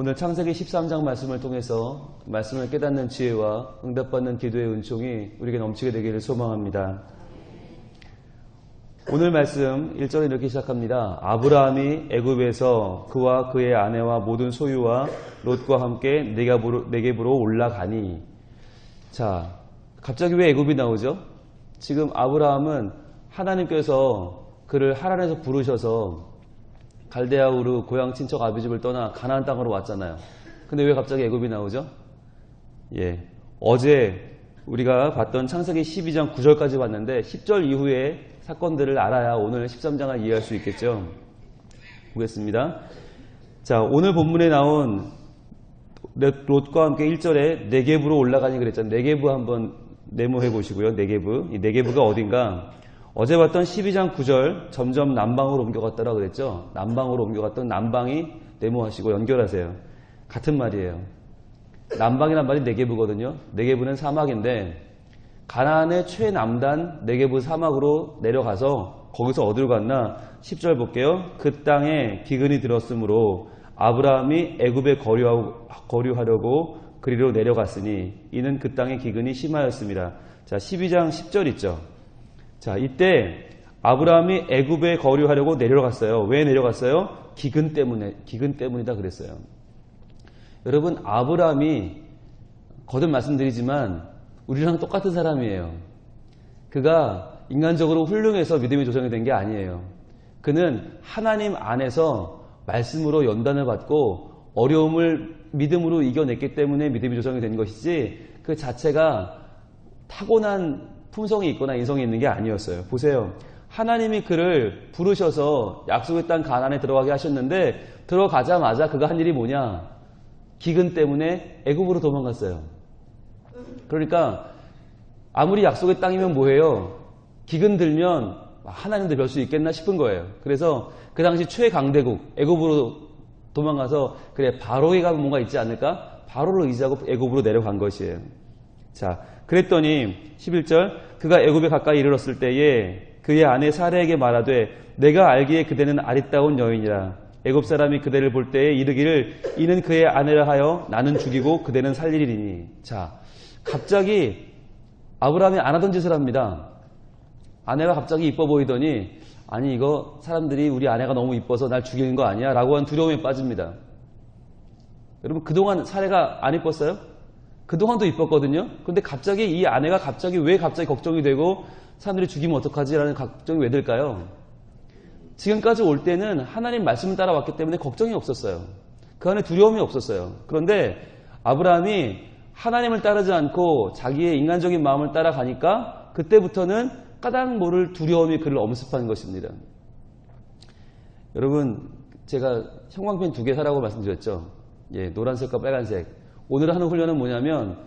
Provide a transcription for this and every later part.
오늘 창세기 13장 말씀을 통해서 말씀을 깨닫는 지혜와 응답받는 기도의 은총이 우리에게 넘치게 되기를 소망합니다. 오늘 말씀 1절에 이렇게 시작합니다. 아브라함이 애굽에서 그와 그의 아내와 모든 소유와 롯과 함께 네겝으로 올라가니. 자, 갑자기 왜 애굽이 나오죠? 지금 아브라함은 하나님께서 그를 하란에서 부르셔서 갈대아 우르 고향 친척 아비집을 떠나 가나안 땅으로 왔잖아요. 근데 왜 갑자기 애굽이 나오죠? 어제 우리가 봤던 창세기 12장 9절까지 봤는데 10절 이후의 사건들을 알아야 오늘 13장을 이해할 수 있겠죠. 보겠습니다. 자, 오늘 본문에 나온 롯과 함께 1절에 네겝으로 올라가니 그랬잖아요. 네겝 한번 네모해 보시고요. 네겝. 이 네겝가 어딘가? 어제 봤던 12장 9절 점점 남방으로 옮겨갔다라고 그랬죠. 남방으로 옮겨갔던 남방이 네모하시고 연결하세요. 같은 말이에요. 남방이란 말이 네겝거든요. 네겝은 사막인데 가나안의 최남단 네겝 사막으로 내려가서 거기서 어디로 갔나? 10절 볼게요. 그 땅에 기근이 들었으므로 아브라함이 애굽에 거류하려고 그리로 내려갔으니 이는 그 땅의 기근이 심하였습니다. 자, 12장 10절 있죠. 자, 이때 아브라함이 애굽에 거류하려고 내려갔어요. 왜 내려갔어요? 기근 때문이다 그랬어요. 여러분, 아브라함이 거듭 말씀드리지만 우리랑 똑같은 사람이에요. 그가 인간적으로 훌륭해서 믿음이 조성이 된 게 아니에요. 그는 하나님 안에서 말씀으로 연단을 받고 어려움을 믿음으로 이겨냈기 때문에 믿음이 조성이 된 것이지 그 자체가 타고난 품성이 있거나 인성이 있는 게 아니었어요. 보세요. 하나님이 그를 부르셔서 약속의 땅 가나안에 들어가게 하셨는데 들어가자마자 그가 한 일이 뭐냐? 기근 때문에 애굽으로 도망갔어요. 그러니까 아무리 약속의 땅이면 뭐예요? 기근 들면 하나님도 별 수 있겠나 싶은 거예요. 그래서 그 당시 최강대국 애굽으로 도망가서 그래 바로에 가면 뭔가 있지 않을까? 바로를 의지하고 애굽으로 내려간 것이에요. 자, 그랬더니 11절 그가 애굽에 가까이 이르렀을 때에 그의 아내 사레에게 말하되 내가 알기에 그대는 아리따운 여인이라 애굽 사람이 그대를 볼 때에 이르기를 이는 그의 아내라 하여 나는 죽이고 그대는 살리리니. 자, 갑자기 아브라함이 안 하던 짓을 합니다. 아내가 갑자기 이뻐 보이더니 아니 이거 사람들이 우리 아내가 너무 이뻐서 날 죽이는 거 아니야? 라고 한 두려움에 빠집니다. 여러분 그동안 사레가 안 이뻤어요? 그동안도 이뻤거든요. 그런데 갑자기 이 아내가 왜 갑자기 걱정이 되고 사람들이 죽이면 어떡하지? 라는 걱정이 왜 들까요? 지금까지 올 때는 하나님 말씀을 따라왔기 때문에 걱정이 없었어요. 그 안에 두려움이 없었어요. 그런데 아브라함이 하나님을 따르지 않고 자기의 인간적인 마음을 따라가니까 그때부터는 까닭 모를 두려움이 그를 엄습한 것입니다. 여러분 제가 형광펜 2개 사라고 말씀드렸죠. 노란색과 빨간색. 오늘 하는 훈련은 뭐냐면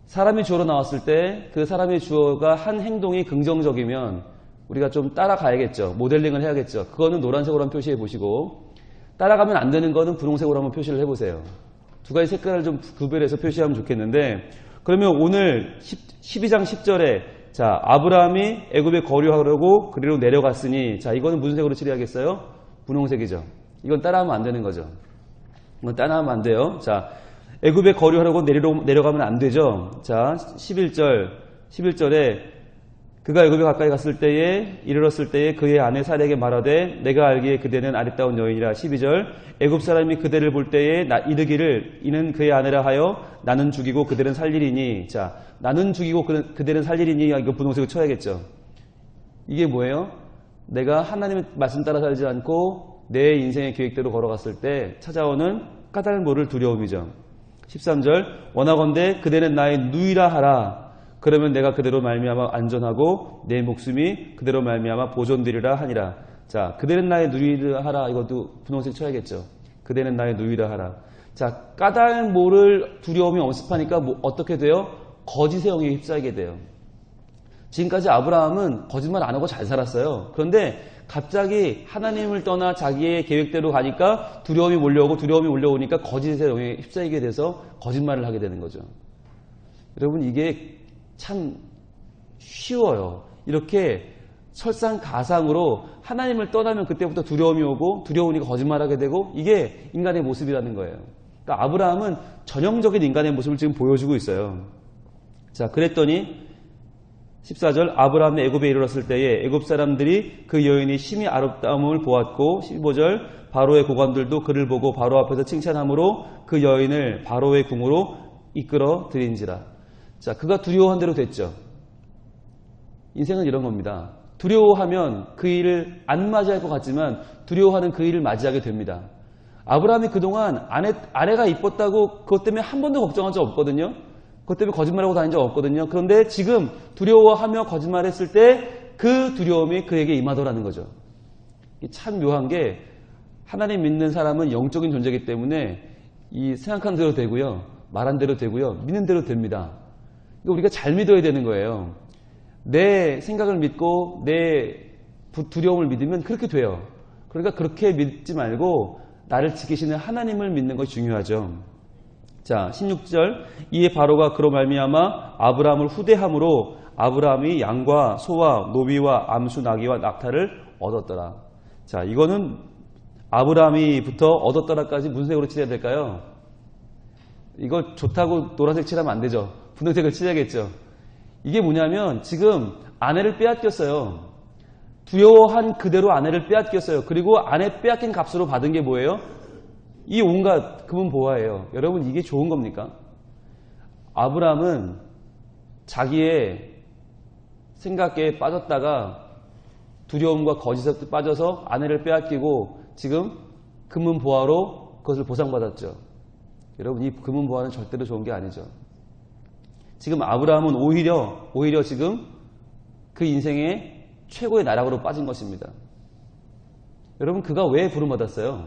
사람이 주어로 나왔을 때 그 사람의 주어가 한 행동이 긍정적이면 우리가 좀 따라가야겠죠. 모델링을 해야겠죠. 그거는 노란색으로 한번 표시해 보시고 따라가면 안 되는 거는 분홍색으로 한번 표시를 해보세요. 두 가지 색깔을 좀 구별해서 표시하면 좋겠는데 그러면 오늘 12장 10절에 자 아브라함이 애굽에 거류하려고 그리로 내려갔으니 자 이거는 무슨 색으로 칠해야겠어요? 분홍색이죠. 이건 따라하면 안 되는 거죠. 이건 따라하면 안 돼요. 자 애굽에 거류하려고 내려가면 안 되죠. 자 11절에 그가 애굽에 가까이 갔을 때에 이르렀을 때에 그의 아내 사레에게 말하되 내가 알기에 그대는 아리따운 여인이라. 12절 애굽 사람이 그대를 볼 때에 이르기를 이는 그의 아내라 하여 나는 죽이고 그대는 살리리니. 자 나는 죽이고 그대는 살리리니. 이거 분홍색으로 쳐야겠죠. 이게 뭐예요? 내가 하나님의 말씀 따라 살지 않고 내 인생의 계획대로 걸어갔을 때 찾아오는 까닭 모를 두려움이죠. 13절 원하건대 그대는 나의 누이라 하라. 그러면 내가 그대로 말미암아 안전하고 내 목숨이 그대로 말미암아 보존되리라 하니라. 자, 그대는 나의 누이라 하라. 이것도 분홍색 쳐야겠죠. 그대는 나의 누이라 하라. 자, 까닭 모를 두려움이 엄습하니까 어떻게 돼요? 거짓의 영에 휩싸이게 돼요. 지금까지 아브라함은 거짓말 안 하고 잘 살았어요. 그런데 갑자기 하나님을 떠나 자기의 계획대로 가니까 두려움이 몰려오니까 거짓의 영에 휩싸이게 돼서 거짓말을 하게 되는 거죠. 여러분 이게 참 쉬워요. 이렇게 설상가상으로 하나님을 떠나면 그때부터 두려움이 오고 두려우니까 거짓말하게 되고 이게 인간의 모습이라는 거예요. 그러니까 아브라함은 전형적인 인간의 모습을 지금 보여주고 있어요. 자, 그랬더니 14절 아브라함이 애굽에 이르렀을 때에 애굽 사람들이 그 여인이 심히 아름다움을 보았고 15절 바로의 고관들도 그를 보고 바로 앞에서 칭찬함으로 그 여인을 바로의 궁으로 이끌어 들인지라. 자, 그가 두려워한 대로 됐죠. 인생은 이런 겁니다. 두려워하면 그 일을 안 맞이할 것 같지만 두려워하는 그 일을 맞이하게 됩니다. 아브라함이 그동안 아내가 이뻤다고 그것 때문에 한 번도 걱정한 적 없거든요. 그것 때문에 거짓말하고 다닌 적 없거든요. 그런데 지금 두려워하며 거짓말했을 때 그 두려움이 그에게 임하더라는 거죠. 참 묘한 게 하나님 믿는 사람은 영적인 존재이기 때문에 이 생각한 대로 되고요. 말한 대로 되고요. 믿는 대로 됩니다. 그러니까 우리가 잘 믿어야 되는 거예요. 내 생각을 믿고 내 두려움을 믿으면 그렇게 돼요. 그러니까 그렇게 믿지 말고 나를 지키시는 하나님을 믿는 것이 중요하죠. 자, 16절 이에 바로가 그로 말미암아 아브라함을 후대함으로 아브라함이 양과 소와 노비와 암수 나귀와 낙타를 얻었더라. 자, 이거는 아브라함이부터 얻었더라까지 무슨 색으로 칠해야 될까요? 이거 좋다고 노란색 칠하면 안 되죠. 분홍색을 칠해야겠죠. 이게 뭐냐면 지금 아내를 빼앗겼어요. 두려워한 그대로 아내를 빼앗겼어요. 그리고 아내 빼앗긴 값으로 받은 게 뭐예요? 이 온갖 금은 보화예요. 여러분 이게 좋은 겁니까? 아브라함은 자기의 생각에 빠졌다가 두려움과 거짓에 빠져서 아내를 빼앗기고 지금 금은 보화로 그것을 보상받았죠. 여러분 이 금은 보화는 절대로 좋은 게 아니죠. 지금 아브라함은 오히려 지금 그 인생의 최고의 나락으로 빠진 것입니다. 여러분 그가 왜 부름받았어요?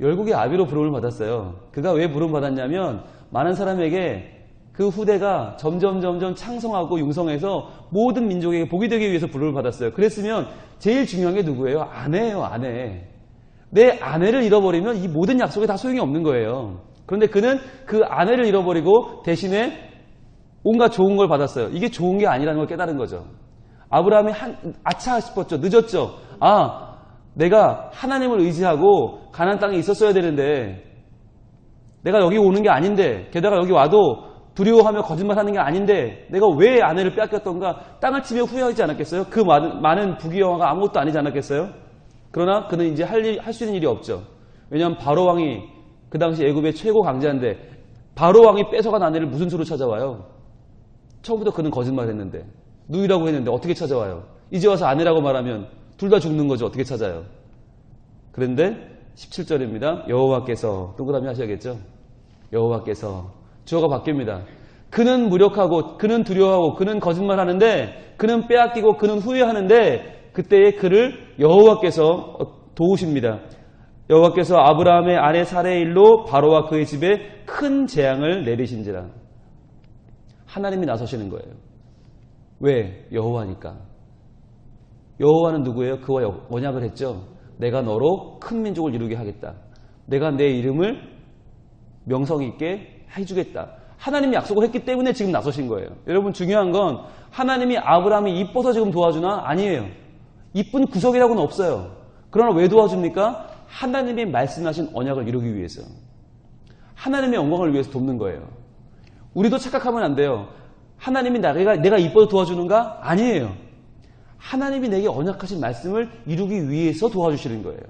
열국의 아비로 부름을 받았어요. 그가 왜 부름받았냐면 많은 사람에게 그 후대가 점점 창성하고 융성해서 모든 민족에게 복이 되기 위해서 부름을 받았어요. 그랬으면 제일 중요한 게 누구예요? 아내예요. 아내. 내 아내를 잃어버리면 이 모든 약속이 다 소용이 없는 거예요. 그런데 그는 그 아내를 잃어버리고 대신에 온갖 좋은 걸 받았어요. 이게 좋은 게 아니라는 걸 깨달은 거죠. 아브라함이 아차 싶었죠. 늦었죠. 아, 내가 하나님을 의지하고 가나안 땅에 있었어야 되는데 내가 여기 오는 게 아닌데 게다가 여기 와도 두려워하며 거짓말하는 게 아닌데 내가 왜 아내를 빼앗겼던가 땅을 치며 후회하지 않았겠어요? 그 많은 부귀영화가 아무것도 아니지 않았겠어요? 그러나 그는 이제 할 수 있는 일이 없죠. 왜냐하면 바로왕이 그 당시 애굽의 최고 강자인데 바로왕이 뺏어간 아내를 무슨 수로 찾아와요? 처음부터 그는 거짓말했는데 누이라고 했는데 어떻게 찾아와요? 이제 와서 아내라고 말하면 둘 다 죽는 거죠. 어떻게 찾아요? 그런데 17절입니다. 여호와께서 동그라미 하셔야겠죠? 여호와께서 주어가 바뀝니다. 그는 무력하고 그는 두려워하고 그는 거짓말하는데 그는 빼앗기고 그는 후회하는데 그때에 그를 여호와께서 도우십니다. 여호와께서 아브라함의 아내 사레의 일로 바로와 그의 집에 큰 재앙을 내리신지라. 하나님이 나서시는 거예요. 왜? 여호와니까. 여호와는 누구예요? 그와 언약을 했죠. 내가 너로 큰 민족을 이루게 하겠다. 내가 내 이름을 명성 있게 해주겠다. 하나님이 약속을 했기 때문에 지금 나서신 거예요. 여러분 중요한 건 하나님이 아브라함이 이뻐서 지금 도와주나? 아니에요. 이쁜 구석이라고는 없어요. 그러나 왜 도와줍니까? 하나님이 말씀하신 언약을 이루기 위해서. 하나님의 영광을 위해서 돕는 거예요. 우리도 착각하면 안 돼요. 하나님이 내가 이뻐서 도와주는가? 아니에요. 하나님이 내게 언약하신 말씀을 이루기 위해서 도와주시는 거예요.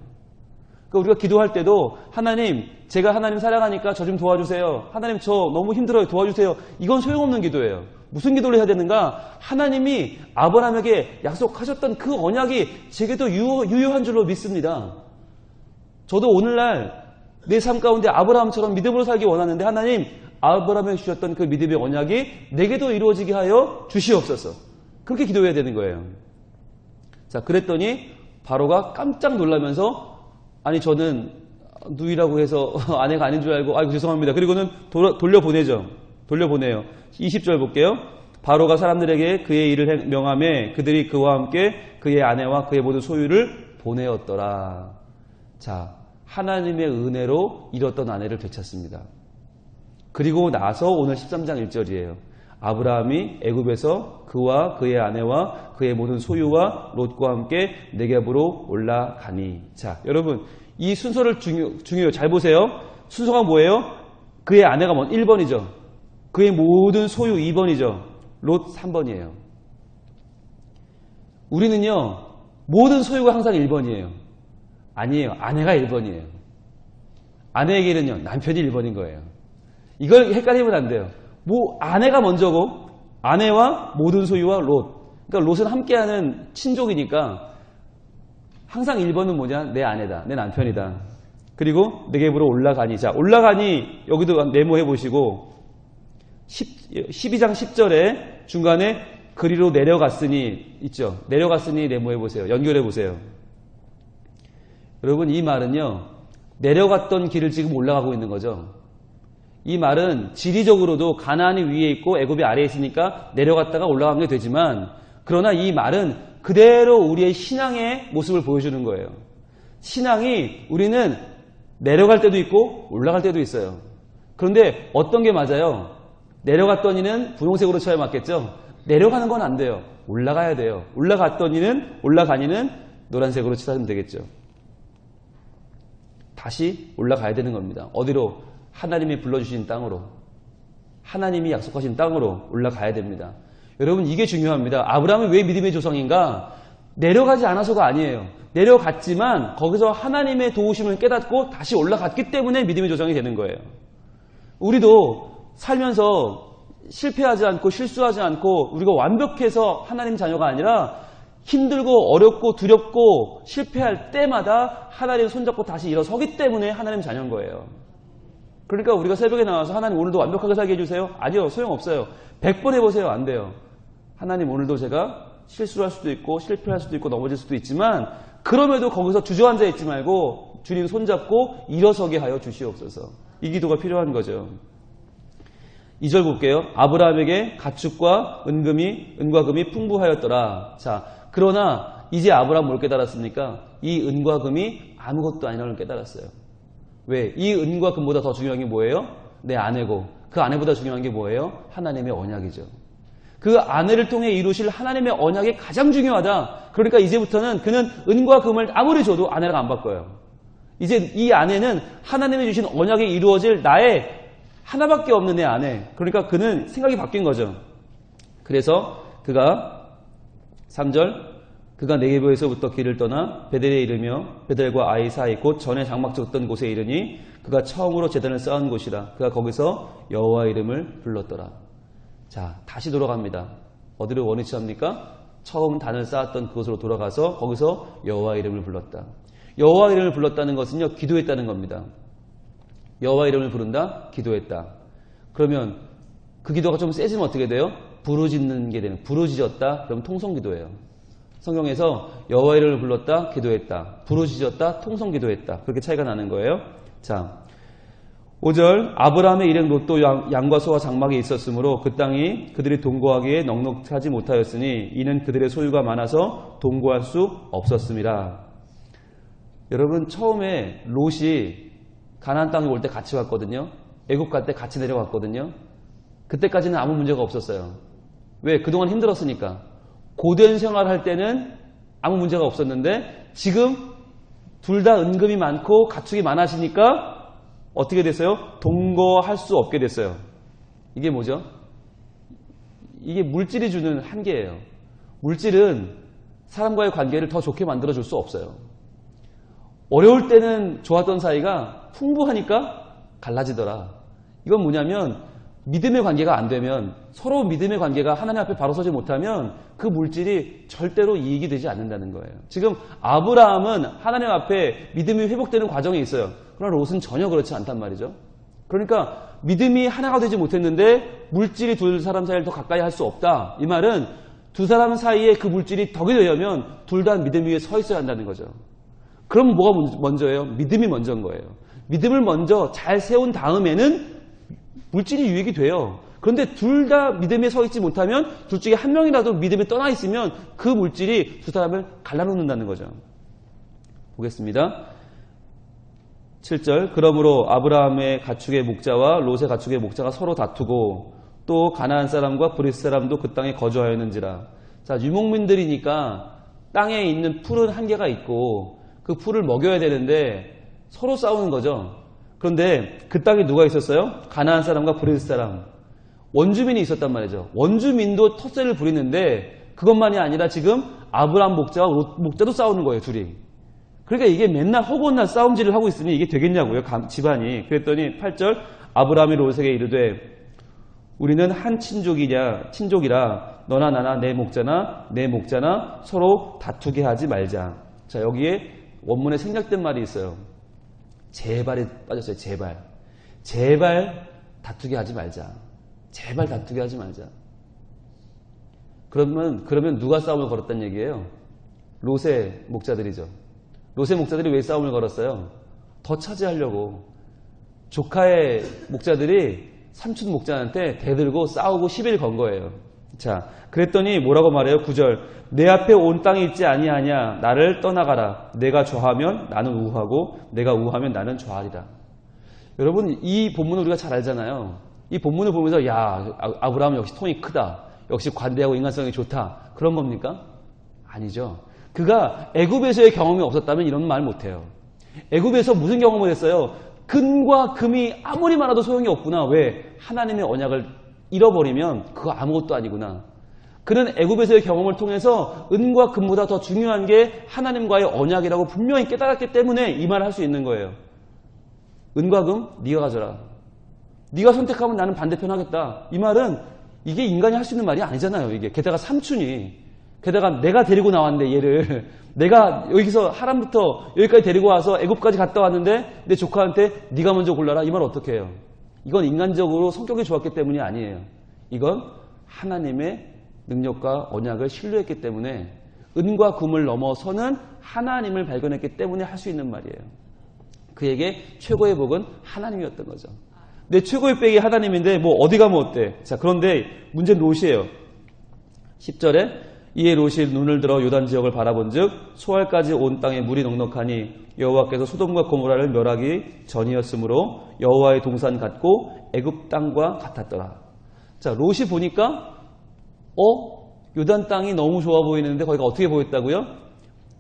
그러니까 우리가 기도할 때도 하나님, 제가 하나님 사랑하니까 저 좀 도와주세요. 하나님 저 너무 힘들어요. 도와주세요. 이건 소용없는 기도예요. 무슨 기도를 해야 되는가? 하나님이 아브라함에게 약속하셨던 그 언약이 제게도 유효한 줄로 믿습니다. 저도 오늘날 내 삶 가운데 아브라함처럼 믿음으로 살기 원하는데 하나님, 아브라함에게 주셨던 그 믿음의 언약이 내게도 이루어지게 하여 주시옵소서. 그렇게 기도해야 되는 거예요. 자, 그랬더니 바로가 깜짝 놀라면서 아니 저는 누이라고 해서 아내가 아닌 줄 알고 아이고 죄송합니다. 그리고는 돌려보내죠. 돌려보내요. 20절 볼게요. 바로가 사람들에게 그의 일을 명하며 그들이 그와 함께 그의 아내와 그의 모든 소유를 보내었더라. 자, 하나님의 은혜로 잃었던 아내를 되찾습니다. 그리고 나서 오늘 13장 1절이에요. 아브라함이 애굽에서 그와 그의 아내와 그의 모든 소유와 롯과 함께 네겝으로 올라가니. 자, 여러분 이 순서를 중요해요. 잘 보세요. 순서가 뭐예요? 그의 아내가 1번이죠. 그의 모든 소유 2번이죠. 롯 3번이에요. 우리는요, 모든 소유가 항상 1번이에요. 아니에요. 아내가 1번이에요. 아내에게는요, 남편이 1번인 거예요. 이걸 헷갈리면 안 돼요. 아내가 먼저고, 아내와 모든 소유와 롯. 그러니까 롯은 함께하는 친족이니까 항상 1번은 뭐냐? 내 아내다. 내 남편이다. 그리고 네겝으로 올라가니. 자, 올라가니 여기도 메모해 보시고 12장 10절에 중간에 그리로 내려갔으니 있죠. 내려갔으니 메모해 보세요. 연결해 보세요. 여러분 이 말은요. 내려갔던 길을 지금 올라가고 있는 거죠. 이 말은 지리적으로도 가나안이 위에 있고 애굽이 아래에 있으니까 내려갔다가 올라간 게 되지만 그러나 이 말은 그대로 우리의 신앙의 모습을 보여주는 거예요. 신앙이 우리는 내려갈 때도 있고 올라갈 때도 있어요. 그런데 어떤 게 맞아요? 내려갔더니는 분홍색으로 쳐야 맞겠죠? 내려가는 건 안 돼요. 올라가야 돼요. 올라가니는 노란색으로 치면 되겠죠. 다시 올라가야 되는 겁니다. 어디로? 하나님이 불러주신 땅으로. 하나님이 약속하신 땅으로 올라가야 됩니다. 여러분 이게 중요합니다. 아브라함은 왜 믿음의 조상인가? 내려가지 않아서가 아니에요. 내려갔지만 거기서 하나님의 도우심을 깨닫고 다시 올라갔기 때문에 믿음의 조상이 되는 거예요. 우리도 살면서 실패하지 않고 실수하지 않고 우리가 완벽해서 하나님 자녀가 아니라 힘들고 어렵고 두렵고 실패할 때마다 하나님 손잡고 다시 일어서기 때문에 하나님 자녀인 거예요. 그러니까 우리가 새벽에 나와서 하나님 오늘도 완벽하게 살게 해주세요. 아니요. 소용없어요. 100번 해보세요. 안 돼요. 하나님 오늘도 제가 실수를 할 수도 있고 실패할 수도 있고 넘어질 수도 있지만 그럼에도 거기서 주저앉아 있지 말고 주님 손잡고 일어서게 하여 주시옵소서. 이 기도가 필요한 거죠. 2절 볼게요. 아브라함에게 가축과 은과 금이 풍부하였더라. 자, 그러나 이제 아브라함 뭘 깨달았습니까? 이 은과 금이 아무것도 아니라는 걸 깨달았어요. 왜? 이 은과 금보다 더 중요한 게 뭐예요? 내 아내고 그 아내보다 중요한 게 뭐예요? 하나님의 언약이죠. 그 아내를 통해 이루실 하나님의 언약이 가장 중요하다. 그러니까 이제부터는 그는 은과 금을 아무리 줘도 아내랑 안 바꿔요. 이제 이 아내는 하나님이 주신 언약이 이루어질 나의 하나밖에 없는 내 아내. 그러니까 그는 생각이 바뀐 거죠. 그래서 그가 3절 그가 네게보에서부터 길을 떠나 베델에 이르며 베델과 아이 사이 곧 전에 장막 쳤던 곳에 이르니 그가 처음으로 제단을 쌓은 곳이라. 그가 거기서 여호와 이름을 불렀더라. 자, 다시 돌아갑니다. 어디로 원위치 합니까? 처음 단을 쌓았던 그곳으로 돌아가서 거기서 여호와 이름을 불렀다. 여호와 이름을 불렀다는 것은요, 기도했다는 겁니다. 여호와 이름을 부른다? 기도했다. 그러면 그 기도가 좀 세지면 어떻게 돼요? 부르짖는 게 되는, 부르짖었다? 그럼 통성기도예요. 성경에서 여호와 이름을 불렀다? 기도했다. 부르짖었다? 통성기도했다. 그렇게 차이가 나는 거예요. 자, 5절 아브라함의 일행 롯도 양과 소와 장막이 있었으므로 그 땅이 그들이 동거하기에 넉넉하지 못하였으니 이는 그들의 소유가 많아서 동거할 수 없었음이라. 여러분 처음에 롯이 가나안 땅에 올 때 같이 왔거든요. 애굽 갈 때 같이 내려왔거든요. 그때까지는 아무 문제가 없었어요. 왜? 그동안 힘들었으니까. 고된 생활할 때는 아무 문제가 없었는데 지금 둘 다 은금이 많고 가축이 많아지니까 어떻게 됐어요? 동거할 수 없게 됐어요. 이게 뭐죠? 이게 물질이 주는 한계예요. 물질은 사람과의 관계를 더 좋게 만들어줄 수 없어요. 어려울 때는 좋았던 사이가 풍부하니까 갈라지더라. 이건 뭐냐면 믿음의 관계가 안 되면 서로 믿음의 관계가 하나님 앞에 바로 서지 못하면 그 물질이 절대로 이익이 되지 않는다는 거예요. 지금 아브라함은 하나님 앞에 믿음이 회복되는 과정에 있어요. 그러나 롯은 전혀 그렇지 않단 말이죠. 그러니까 믿음이 하나가 되지 못했는데 물질이 두 사람 사이를 더 가까이 할 수 없다. 이 말은 두 사람 사이에 그 물질이 덕이 되려면 둘 다 믿음 위에 서 있어야 한다는 거죠. 그럼 뭐가 먼저예요? 믿음이 먼저인 거예요. 믿음을 먼저 잘 세운 다음에는 물질이 유익이 돼요. 그런데 둘 다 믿음에 서 있지 못하면 둘 중에 한 명이라도 믿음에 떠나 있으면 그 물질이 두 사람을 갈라놓는다는 거죠. 보겠습니다. 7절 그러므로 아브라함의 가축의 목자와 롯의 가축의 목자가 서로 다투고 또 가나안 사람과 브리스 사람도 그 땅에 거주하였는지라. 자, 유목민들이니까 땅에 있는 풀은 한계가 있고 그 풀을 먹여야 되는데 서로 싸우는 거죠. 그런데 그 땅에 누가 있었어요? 가나안 사람과 브레스 사람, 원주민이 있었단 말이죠. 원주민도 텃세를 부리는데 그것만이 아니라 지금 아브라함 목자와 롯 목자도 싸우는 거예요, 둘이. 그러니까 이게 맨날 허구한 싸움질을 하고 있으니 이게 되겠냐고요, 집안이. 그랬더니 8절, 아브라함이 롯에게 이르되 우리는 한 친족이라 너나 나나 내 목자나 서로 다투게 하지 말자. 자, 여기에 원문에 생략된 말이 있어요. 제발에 빠졌어요. 제발 다투게 하지 말자. 제발 다투게 하지 말자. 그러면 누가 싸움을 걸었다는 얘기예요? 롯의 목자들이죠. 롯의 목자들이 왜 싸움을 걸었어요? 더 차지하려고. 조카의 목자들이 삼촌 목자한테 대들고 싸우고 시비를 건 거예요. 자, 그랬더니 뭐라고 말해요? 9절. 내 앞에 온 땅이 있지 아니하냐. 나를 떠나가라. 내가 좌하면 나는 우하고 내가 우하면 나는 좌하리라. 여러분, 이 본문을 우리가 잘 알잖아요. 이 본문을 보면서 야, 아브라함은 역시 통이 크다. 역시 관대하고 인간성이 좋다. 그런 겁니까? 아니죠. 그가 애굽에서의 경험이 없었다면 이런 말 못해요. 애굽에서 무슨 경험을 했어요? 금과 금이 아무리 많아도 소용이 없구나. 왜? 하나님의 언약을 잃어버리면 그거 아무것도 아니구나. 그는 애굽에서의 경험을 통해서 은과 금보다 더 중요한 게 하나님과의 언약이라고 분명히 깨달았기 때문에 이 말을 할 수 있는 거예요. 은과 금 네가 가져라. 네가 선택하면 나는 반대편 하겠다. 이 말은 이게 인간이 할 수 있는 말이 아니잖아요. 이게 게다가 삼촌이, 게다가 내가 데리고 나왔는데 얘를 내가 여기서 하란부터 여기까지 데리고 와서 애굽까지 갔다 왔는데 내 조카한테 네가 먼저 골라라. 이 말 어떻게 해요? 이건 인간적으로 성격이 좋았기 때문이 아니에요. 이건 하나님의 능력과 언약을 신뢰했기 때문에 은과 금을 넘어서는 하나님을 발견했기 때문에 할 수 있는 말이에요. 그에게 최고의 복은 하나님이었던 거죠. 내 최고의 백이 하나님인데 뭐 어디 가면 어때? 자, 그런데 문제는 롯이에요. 10절에 이에 롯이 눈을 들어 요단 지역을 바라본즉 소알까지 온 땅에 물이 넉넉하니 여호와께서 소돔과 고모라를 멸하기 전이었으므로 여호와의 동산 같고 애굽 땅과 같았더라. 자, 롯이 보니까 요단 땅이 너무 좋아 보이는데 거기가 어떻게 보였다고요?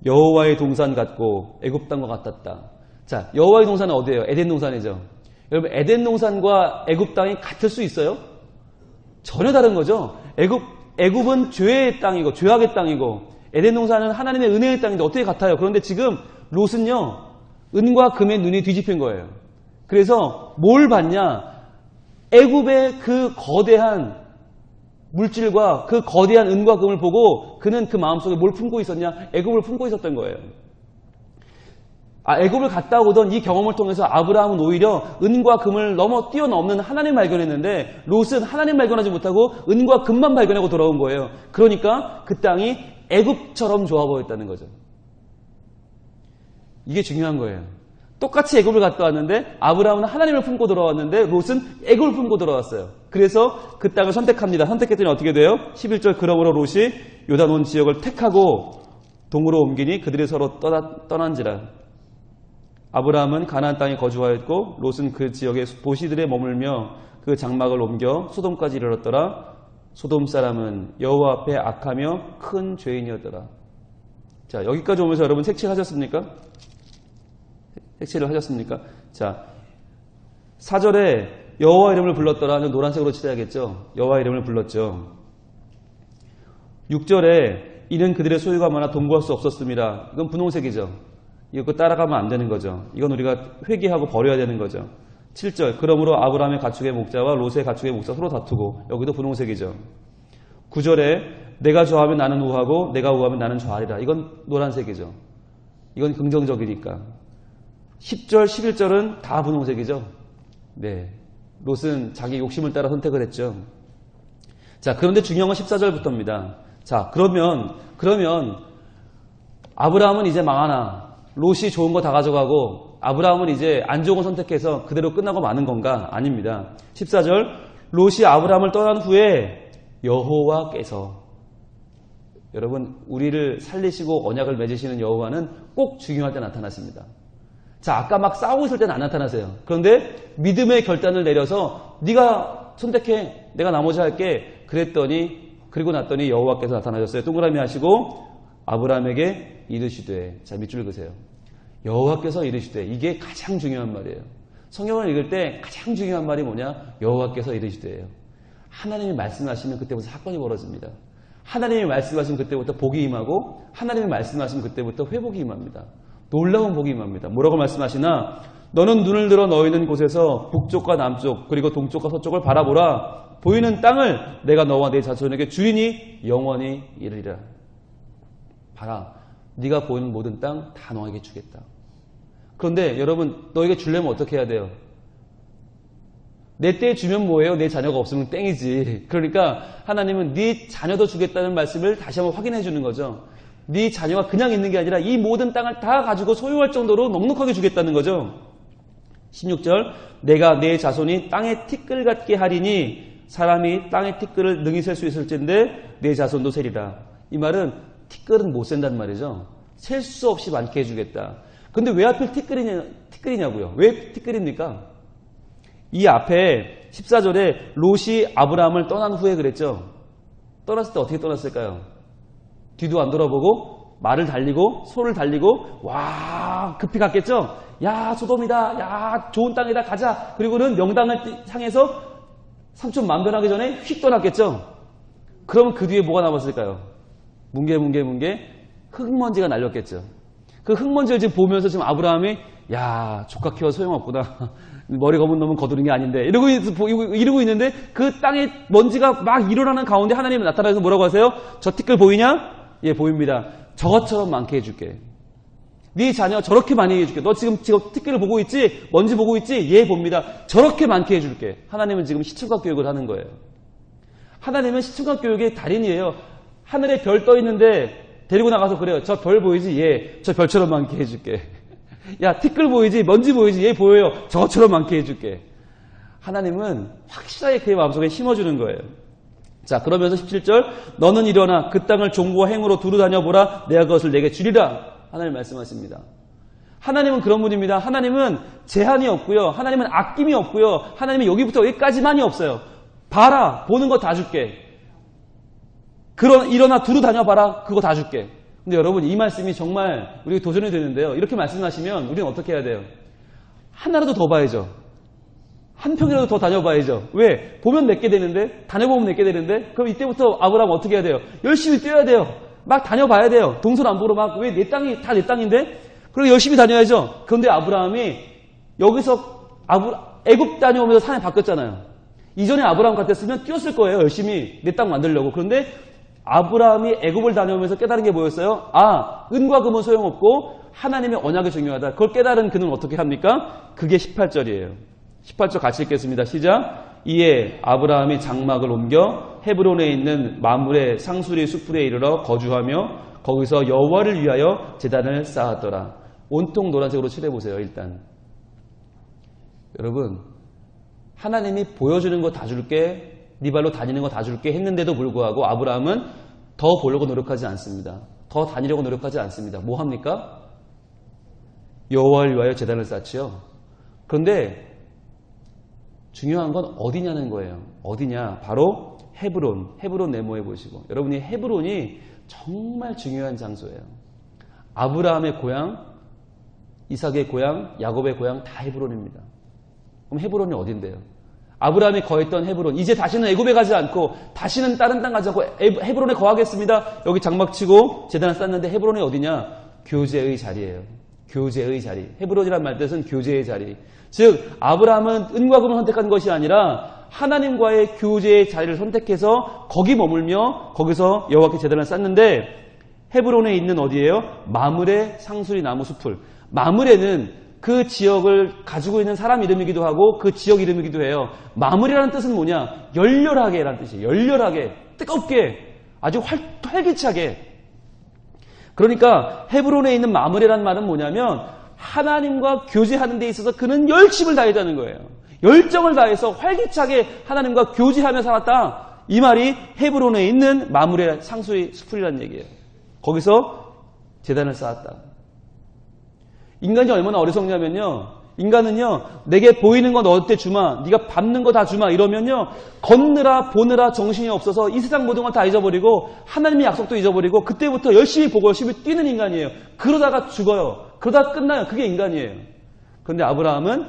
여호와의 동산 같고 애굽 땅과 같았다. 자, 여호와의 동산은 어디예요? 에덴 동산이죠. 여러분, 에덴 동산과 애굽 땅이 같을 수 있어요? 전혀 다른 거죠. 애굽은 죄의 땅이고 죄악의 땅이고 에덴 동산은 하나님의 은혜의 땅인데 어떻게 같아요? 그런데 지금 롯은요, 은과 금의 눈이 뒤집힌 거예요. 그래서 뭘 봤냐? 애굽의 그 거대한 물질과 그 거대한 은과 금을 보고 그는 그 마음속에 뭘 품고 있었냐? 애굽을 품고 있었던 거예요. 애굽을 갔다 오던 이 경험을 통해서 아브라함은 오히려 은과 금을 넘어 뛰어넘는 하나님을 발견했는데 롯은 하나님 발견하지 못하고 은과 금만 발견하고 돌아온 거예요. 그러니까 그 땅이 애굽처럼 좋아 보였다는 거죠. 이게 중요한 거예요. 똑같이 애굽을 갔다 왔는데 아브라함은 하나님을 품고 돌아왔는데 롯은 애굽을 품고 돌아왔어요. 그래서 그 땅을 선택합니다. 선택했더니 어떻게 돼요? 11절 그러므로 롯이 요단 온 지역을 택하고 동으로 옮기니 그들이 서로 떠난지라. 아브라함은 가나안 땅에 거주하였고 롯은 그 지역의 도시들에 머물며 그 장막을 옮겨 소돔까지 이르렀더라. 소돔 사람은 여호와 앞에 악하며 큰 죄인이었더라. 자, 여기까지 오면서 여러분 색칠하셨습니까? 색칠을 하셨습니까? 자, 4절에 여호와 이름을 불렀더라. 노란색으로 칠해야겠죠. 여호와 이름을 불렀죠. 6절에 이는 그들의 소유가 많아 동거할 수 없었습니다. 이건 분홍색이죠. 이거 따라가면 안 되는 거죠. 이건 우리가 회개하고 버려야 되는 거죠. 7절 그러므로 아브라함의 가축의 목자와 롯의 가축의 목자 서로 다투고 여기도 분홍색이죠. 9절에 내가 좌하면 나는 우하고 내가 우하면 나는 좌하리라. 이건 노란색이죠. 이건 긍정적이니까. 10절 11절은 다 분홍색이죠. 네, 롯은 자기 욕심을 따라 선택을 했죠. 자, 그런데 중요한 건 14절부터입니다. 자, 그러면 아브라함은 이제 망하나 롯이 좋은 거 다 가져가고 아브라함은 이제 안 좋은 거 선택해서 그대로 끝나고 마는 건가? 아닙니다. 14절 롯이 아브라함을 떠난 후에 여호와께서, 여러분, 우리를 살리시고 언약을 맺으시는 여호와는 꼭 중요할 때 나타나십니다. 자, 아까 막 싸우고 있을 때는 안 나타나세요. 그런데 믿음의 결단을 내려서 네가 선택해, 내가 나머지 할게, 그리고 났더니 여호와께서 나타나셨어요. 동그라미 하시고 아브라함에게 이르시되, 자, 밑줄 그세요. 여호와께서 이르시되, 이게 가장 중요한 말이에요. 성경을 읽을 때 가장 중요한 말이 뭐냐? 여호와께서 이르시되예요. 하나님이 말씀하시면 그때부터 사건이 벌어집니다. 하나님이 말씀하시면 그때부터 복이 임하고 하나님이 말씀하시면 그때부터 회복이 임합니다. 놀라운 복이 임합니다. 뭐라고 말씀하시나? 너는 눈을 들어 너희 있는 곳에서 북쪽과 남쪽 그리고 동쪽과 서쪽을 바라보라. 보이는 땅을 내가 너와 내 자손에게 주리니 영원히 이르리라. 봐라. 네가 보이는 모든 땅 다 너에게 주겠다. 그런데 여러분 너에게 주려면 어떻게 해야 돼요? 내 때에 주면 뭐예요? 내 자녀가 없으면 땡이지. 그러니까 하나님은 네 자녀도 주겠다는 말씀을 다시 한번 확인해 주는 거죠. 네 자녀가 그냥 있는 게 아니라 이 모든 땅을 다 가지고 소유할 정도로 넉넉하게 주겠다는 거죠. 16절 내가 내 자손이 땅의 티끌 같게 하리니 사람이 땅의 티끌을 능히 셀 수 있을진데 내 자손도 세리라. 이 말은 티끌은 못 센다는 말이죠. 셀 수 없이 많게 해주겠다. 근데 왜 하필 티끌이냐고요? 왜 티끌입니까? 이 앞에 14절에 롯이 아브라함을 떠난 후에 그랬죠. 떠났을 때 어떻게 떠났을까요? 뒤도 안 돌아보고 말을 달리고 소를 달리고 와 급히 갔겠죠. 야 소돔이다. 야 좋은 땅이다. 가자. 그리고는 명당을 향해서 삼촌 만변하기 전에 휙 떠났겠죠. 그러면 그 뒤에 뭐가 남았을까요? 뭉게 흙먼지가 날렸겠죠. 그 흙먼지를 지금 보면서 지금 아브라함이 야 조카 키워 소용없구나. 머리 검은 놈은 거두는 게 아닌데 이러고 있는데 그 땅에 먼지가 막 일어나는 가운데 하나님이 나타나서 뭐라고 하세요? 저 티끌 보이냐? 예 보입니다. 저것처럼 많게 해줄게. 네 자녀 저렇게 많이 해줄게. 너 지금 티끌을 보고 있지? 먼지 보고 있지? 예 봅니다. 저렇게 많게 해줄게. 하나님은 지금 시청각 교육을 하는 거예요. 하나님은 시청각 교육의 달인이에요. 하늘에 별 떠 있는데 데리고 나가서 그래요. 저 별 보이지? 예. 저 별처럼 많게 해줄게. 야 티끌 보이지? 먼지 보이지? 예 보여요. 저것처럼 많게 해줄게. 하나님은 확실하게 그의 마음속에 심어주는 거예요. 자 그러면서 17절 너는 일어나 그 땅을 종구와 행으로 두루 다녀보라. 내가 그것을 내게 주리라. 하나님 말씀하십니다. 하나님은 그런 분입니다. 하나님은 제한이 없고요. 하나님은 아낌이 없고요. 하나님은 여기부터 여기까지만이 없어요. 봐라. 보는 거 다 줄게. 일어나 두루 다녀봐라. 그거 다 줄게. 근데 여러분 이 말씀이 정말 우리가 도전이 되는데요. 이렇게 말씀하시면 우리는 어떻게 해야 돼요? 하나라도 더 봐야죠. 한 평이라도 더 다녀봐야죠. 왜? 보면 내게 되는데 다녀보면 내게 되는데 그럼 이때부터 아브라함 어떻게 해야 돼요? 열심히 뛰어야 돼요. 막 다녀봐야 돼요. 동서남북으로 막 왜 내 땅이 다 내 땅인데? 그리고 열심히 다녀야죠. 그런데 아브라함이 여기서 애굽 다녀오면서 산에 바뀌었잖아요. 이전에 아브라함 같았으면 뛰었을 거예요. 열심히 내 땅 만들려고. 그런데 아브라함이 애굽을 다녀오면서 깨달은 게 뭐였어요? 아, 은과 금은 소용없고 하나님의 언약이 중요하다. 그걸 깨달은 그는 어떻게 합니까? 그게 18절이에요. 18절 같이 읽겠습니다. 시작. 이에 아브라함이 장막을 옮겨 헤브론에 있는 마므레 상수리 수풀에 이르러 거주하며 거기서 여호와를 위하여 제단을 쌓았더라. 온통 노란색으로 칠해보세요. 일단 여러분 하나님이 보여주는 거 다 줄게 네 발로 다니는 거 다 줄게 했는데도 불구하고 아브라함은 더 보려고 노력하지 않습니다. 더 다니려고 노력하지 않습니다. 뭐 합니까? 여호와를 위하여 제단을 쌓지요. 그런데 중요한 건 어디냐는 거예요. 어디냐? 바로 헤브론 네모해 보시고 여러분이 헤브론이 정말 중요한 장소예요. 아브라함의 고향, 이삭의 고향, 야곱의 고향 다 헤브론입니다. 그럼 헤브론이 어딘데요? 아브라함이 거했던 헤브론, 이제 다시는 애굽에 가지 않고 다시는 다른 땅 가지 않고 헤브론에 거하겠습니다. 여기 장막 치고 제단을 쌓는데 헤브론이 어디냐? 교제의 자리예요. 교제의 자리. 헤브론이란 말 뜻은 교제의 자리. 즉 아브라함은 은과 금을 선택한 것이 아니라 하나님과의 교제의 자리를 선택해서 거기 머물며 거기서 여호와께 제단을 쌓는데 헤브론에 있는 어디예요? 마므레 상수리 나무 숲을. 마므레는 그 지역을 가지고 있는 사람 이름이기도 하고 그 지역 이름이기도 해요. 마므레라는 뜻은 뭐냐? 열렬하게 라는 뜻이에요. 열렬하게, 뜨겁게, 아주 활기차게. 그러니까 헤브론에 있는 마므레라는 말은 뭐냐면 하나님과 교제하는 데 있어서 그는 열심을 다했다는 거예요. 열정을 다해서 활기차게 하나님과 교제하며 살았다. 이 말이 헤브론에 있는 마므레 상수리 수풀이라는 얘기예요. 거기서 제단을 쌓았다. 인간이 얼마나 어리석냐면요. 인간은요. 내게 보이는 거 너한테 주마. 네가 밟는 거 다 주마. 이러면요. 걷느라 보느라 정신이 없어서 이 세상 모든 걸 다 잊어버리고 하나님의 약속도 잊어버리고 그때부터 열심히 보고 열심히 뛰는 인간이에요. 그러다가 죽어요. 그러다가 끝나요. 그게 인간이에요. 그런데 아브라함은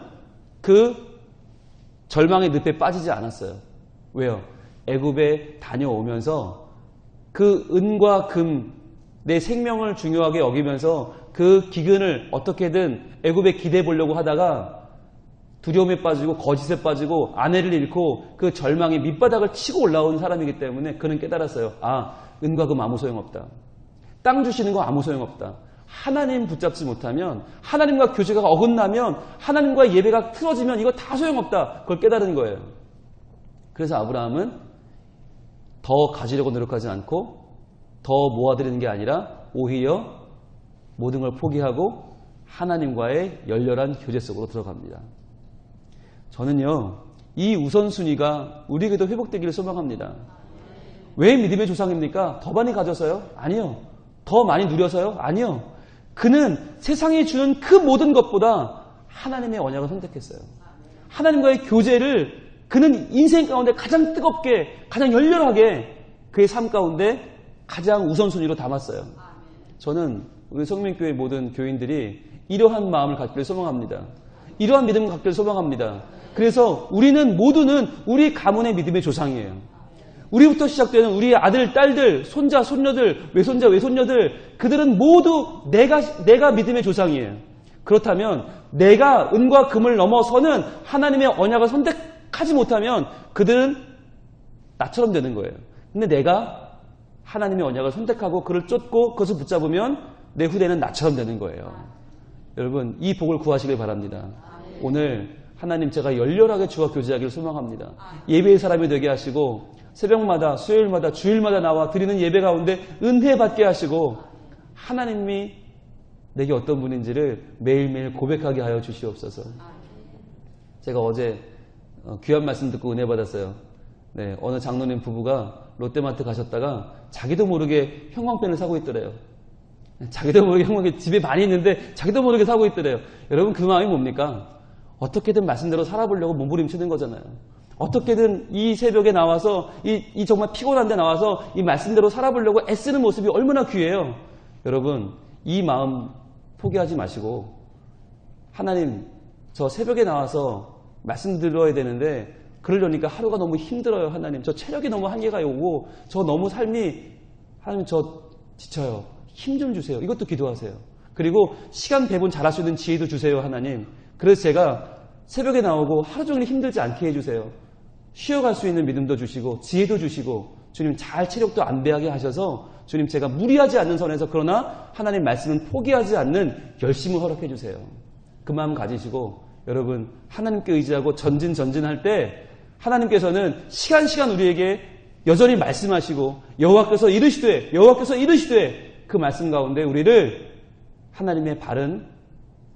그 절망의 늪에 빠지지 않았어요. 왜요? 애굽에 다녀오면서 그 은과 금, 내 생명을 중요하게 여기면서 그 기근을 어떻게든 애굽에 기대해 보려고 하다가 두려움에 빠지고 거짓에 빠지고 아내를 잃고 그 절망의 밑바닥을 치고 올라온 사람이기 때문에 그는 깨달았어요. 아, 은과 금 아무 소용없다. 땅 주시는 거 아무 소용없다. 하나님 붙잡지 못하면, 하나님과 교제가 어긋나면, 하나님과의 예배가 틀어지면 이거 다 소용없다. 그걸 깨달은 거예요. 그래서 아브라함은 더 가지려고 노력하지 않고 더 모아드리는 게 아니라 오히려 모든 걸 포기하고 하나님과의 열렬한 교제 속으로 들어갑니다. 저는요, 이 우선순위가 우리에게도 회복되기를 소망합니다. 왜 믿음의 조상입니까? 더 많이 가져서요? 아니요. 더 많이 누려서요? 아니요. 그는 세상이 주는 그 모든 것보다 하나님의 언약을 선택했어요. 하나님과의 교제를 그는 인생 가운데 가장 뜨겁게, 가장 열렬하게 그의 삶 가운데 가장 우선순위로 담았어요. 저는 우리 성민교회 모든 교인들이 이러한 마음을 갖기를 소망합니다. 이러한 믿음을 갖기를 소망합니다. 그래서 우리는 모두는 우리 가문의 믿음의 조상이에요. 우리부터 시작되는 우리의 아들, 딸들, 손자, 손녀들, 외손자, 외손녀들, 그들은 모두 내가 믿음의 조상이에요. 그렇다면 내가 은과 금을 넘어서는 하나님의 언약을 선택하지 못하면 그들은 나처럼 되는 거예요. 근데 내가 하나님의 언약을 선택하고 그를 쫓고 그것을 붙잡으면 내 후대는 나처럼 되는 거예요. 여러분, 이 복을 구하시길 바랍니다. 오늘 하나님 제가 열렬하게 주와 교제하기를 소망합니다. 예배의 사람이 되게 하시고 새벽마다, 수요일마다, 주일마다 나와 드리는 예배 가운데 은혜 받게 하시고 하나님이 내게 어떤 분인지를 매일매일 고백하게 하여 주시옵소서. 제가 어제 귀한 말씀 듣고 은혜 받았어요. 네, 어느 장로님 부부가 롯데마트 가셨다가 자기도 모르게 형광펜을 사고 있더래요. 자기도 모르게 형광펜 집에 많이 있는데 자기도 모르게 사고 있더래요. 여러분, 그 마음이 뭡니까? 어떻게든 말씀대로 살아보려고 몸부림치는 거잖아요. 어떻게든 이 새벽에 나와서 이 정말 피곤한데 나와서 이 말씀대로 살아보려고 애쓰는 모습이 얼마나 귀해요. 여러분, 이 마음 포기하지 마시고 하나님, 저 새벽에 나와서 말씀 들어야 되는데 그러려니까 하루가 너무 힘들어요. 하나님, 저 체력이 너무 한계가 오고 저 너무 삶이 하나님, 저 지쳐요. 힘 좀 주세요. 이것도 기도하세요. 그리고 시간 배분 잘할 수 있는 지혜도 주세요. 하나님, 그래서 제가 새벽에 나오고 하루 종일 힘들지 않게 해주세요. 쉬어갈 수 있는 믿음도 주시고 지혜도 주시고 주님, 잘 체력도 안 배하게 하셔서 주님, 제가 무리하지 않는 선에서 그러나 하나님 말씀은 포기하지 않는 열심을 허락해 주세요. 그 마음 가지시고 여러분, 하나님께 의지하고 전진할 때 하나님께서는 시간 우리에게 여전히 말씀하시고 여호와께서 이르시되 그 말씀 가운데 우리를 하나님의 바른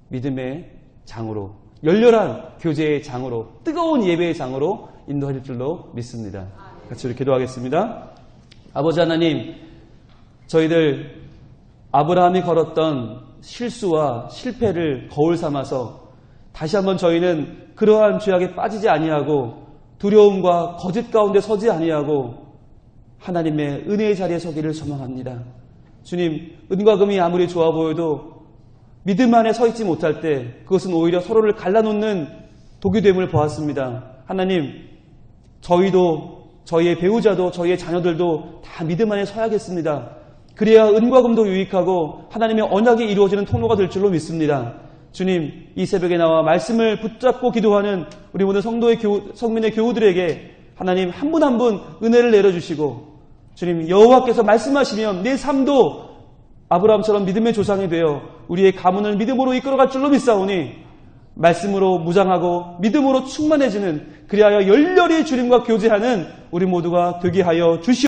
믿음의 장으로, 열렬한 교제의 장으로, 뜨거운 예배의 장으로 인도할 줄로 믿습니다. 같이 우리 기도하겠습니다. 아버지 하나님, 저희들 아브라함이 걸었던 실수와 실패를 거울 삼아서 다시 한번 저희는 그러한 죄악에 빠지지 아니하고 두려움과 거짓 가운데 서지 아니하고 하나님의 은혜의 자리에 서기를 소망합니다. 주님, 은과 금이 아무리 좋아 보여도 믿음 안에 서 있지 못할 때 그것은 오히려 서로를 갈라놓는 독이 됨을 보았습니다. 하나님, 저희도, 저희의 배우자도, 저희의 자녀들도 다 믿음 안에 서야겠습니다. 그래야 은과 금도 유익하고 하나님의 언약이 이루어지는 통로가 될 줄로 믿습니다. 주님, 이 새벽에 나와 말씀을 붙잡고 기도하는 우리 모든 성민의 교우들에게 하나님 한 분 한 분 은혜를 내려주시고, 주님, 여호와께서 말씀하시면 내 삶도 아브라함처럼 믿음의 조상이 되어 우리의 가문을 믿음으로 이끌어갈 줄로 믿사오니 말씀으로 무장하고 믿음으로 충만해지는, 그리하여 열렬히 주님과 교제하는 우리 모두가 되게 하여 주시옵소서.